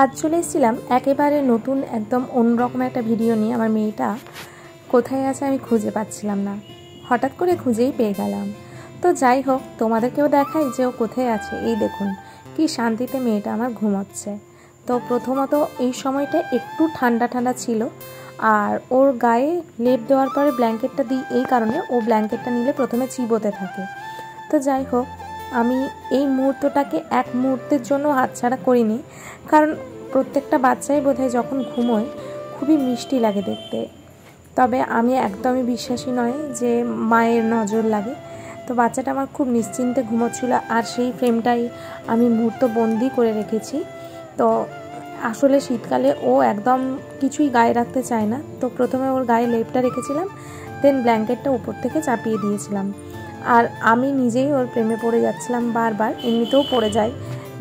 আজ চলে এসেছিলাম একেবারে নতুন একদম অন্যরকম একটা ভিডিও নিয়ে। আমার মেয়েটা কোথায় আছে আমি খুঁজে পাচ্ছিলাম না, হঠাৎ করে খুঁজেই পেয়ে গেলাম। তো যাই হোক, তোমাদেরকেও দেখাই যে ও কোথায় আছে। এই দেখুন কি শান্তিতে মেয়েটা আমার ঘুমোচ্ছে। তো প্রথমত এই সময়টা একটু ঠান্ডা ঠান্ডা ছিল, আর ওর গায়ে লেপ দেওয়ার পরে ব্ল্যাঙ্কেটটা দিই এই কারণে, ও ব্ল্যাঙ্কেটটা নিলে প্রথমে চিবোতে থাকে। তো যাই হোক, আমি এই মুহূর্তটাকে এক মুহূর্তের জন্য হাতছাড়া করিনি, কারণ প্রত্যেকটা বাচ্চাই বোধহয় যখন ঘুমোয় খুবই মিষ্টি লাগে দেখতে। তবে আমি একদমই বিশ্বাসী নয় যে মায়ের নজর লাগে। তো বাচ্চাটা আমার খুব নিশ্চিন্তে ঘুমোচ্ছিল, আর সেই ফ্রেমটাই আমি মুহূর্তবন্দি করে রেখেছি। তো আসলে শীতকালে ও একদম কিছুই গায়ে রাখতে চায় না। তো প্রথমে ওর গায়ে লেপটা রেখেছিলাম, দেন ব্ল্যাঙ্কেটটা উপর থেকে চাপিয়ে দিয়েছিলাম। আর আমি নিজেই ওর প্রেমে পড়ে যাচ্ছিলাম বারবার, এমনিতেও পড়ে যাই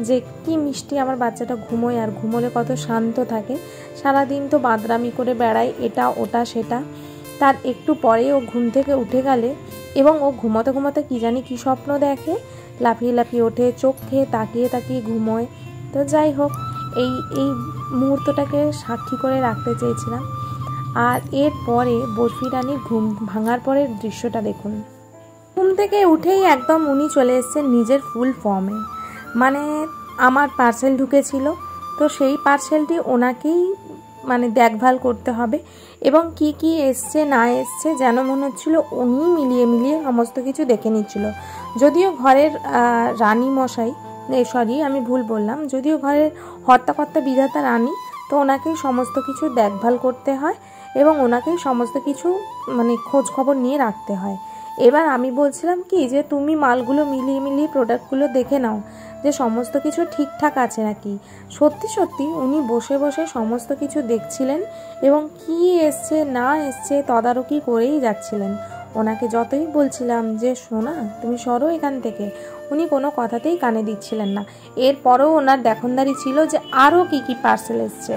যে কি মিষ্টি আমার বাচ্চাটা ঘুমোয়, আর ঘুমোলে কত শান্ত থাকে। সারাদিন তো বাদরামি করে বেড়ায় এটা ওটা সেটা, তার একটু পরে ও ঘুম থেকে উঠে গেলে এবং ও ঘুমোতে ঘুমোতে কী জানি কী স্বপ্ন দেখে, লাফিয়ে লাফিয়ে ওঠে, চোখ খেয়ে তাকিয়ে তাকিয়ে ঘুমোয়। তো যাই হোক, এই এই মুহূর্তটাকে সাক্ষী করে রাখতে চেয়েছিলাম। আর এরপরে বরফি রানীর ঘুম ভাঙার পরের দৃশ্যটা দেখুন। ঘুম থেকে উঠেই একদম উনি চলে এসেছেন নিজের ফুল ফর্মে। মানে আমার পার্সেল ঢুকেছিল, তো সেই পার্সেলটি ওনাকেই দেখভাল করতে হবে, এবং কি কি এসছে না এসছে যেন মনে হচ্ছিলো উনি মিলিয়ে মিলিয়ে সমস্ত কিছু দেখে নিচ্ছিল। যদিও ঘরের রানী মশাই, সরি আমি ভুল বললাম, যদিও ঘরের হর্তাকর্তা বিধাতা রানী, তো ওনাকেই সমস্ত কিছু দেখভাল করতে হয় এবং ওনাকেই সমস্ত কিছু খোঁজ খবর নিয়ে রাখতে হয়। এবার আমি বলছিলাম কি যে তুমি মালগুলো মিলিয়ে মিলিয়ে প্রোডাক্টগুলো দেখে নাও যে সমস্ত কিছু ঠিকঠাক আছে নাকি। সত্যি সত্যি উনি বসে বসে সমস্ত কিছু দেখছিলেন এবং কি এসছে না এসছে তদারকি করেই যাচ্ছিলেন। ওনাকে যতই বলছিলাম যে শোনা তুমি সরো এখান থেকে, উনি কোনো কথাতেই কানে দিচ্ছিলেন না। এরপরেও ওনার দেখনদারি ছিল যে আরও কি কি পার্সেল এসছে,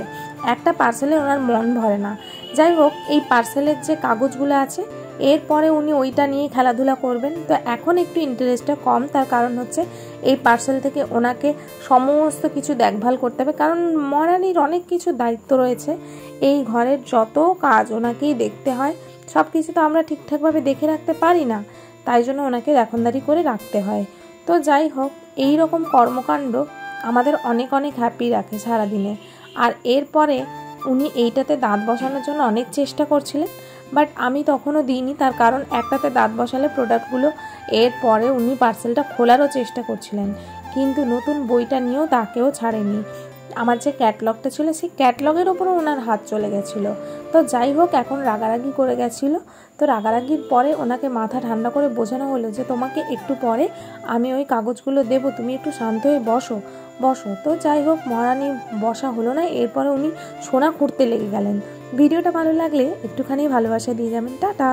একটা পার্সেলে ওনার মন ভরে না। যাই হোক, এই পার্সেলের যে কাগজগুলো আছে এরপরে উনি ওইটা নিয়ে খেলাধুলা করবেন। তো এখন একটু ইন্টারেস্টটা কম, তার কারণ হচ্ছে এই পার্সেল থেকে ওনাকে সমস্ত কিছু দেখভাল করতে হবে, কারণ মহারানীর অনেক কিছু দায়িত্ব রয়েছে। এই ঘরের যত কাজ ওনাকেই দেখতে হয়, সব কিছু তো আমরা ঠিকঠাকভাবে দেখে রাখতে পারি না, তাই জন্য ওনাকে দেখনদারি করে রাখতে হয়। তো যাই হোক, এই রকম কর্মকাণ্ড আমাদের অনেক অনেক হ্যাপি রাখে সারাদিনে। আর এরপরে উনি এইটাতে দাঁত বসানোর জন্য অনেক চেষ্টা করছিলেন, বাট আমি তখনও দিইনি, তার কারণ একটাতে দাঁত বসালে প্রোডাক্টগুলো, এরপরে উনি পার্সেলটা খোলারও চেষ্টা করছিলেন, কিন্তু নতুন বইটা নিয়েও তাকেও ছাড়েনি। আমার যে ক্যাটলগটা ছিল সেই ক্যাটলগের ওপরও ওনার হাত চলে গেছিলো। তো যাই হোক, এখন রাগারাগি করে গেছিলো। তো রাগারাগির পরে ওনাকে মাথা ঠান্ডা করে বোঝানো হলো যে তোমাকে একটু পরে আমি ওই কাগজগুলো দেবো, তুমি একটু শান্ত হয়ে বসো বসো। তো যাই হোক, মহারানী বসা হলো না, এরপরে উনি সোনা খুঁড়তে লেগে গেলেন। ভিডিওটা ভালো লাগলে একটুখানি ভালোবাসা দিয়ে যাবেন। টাটা।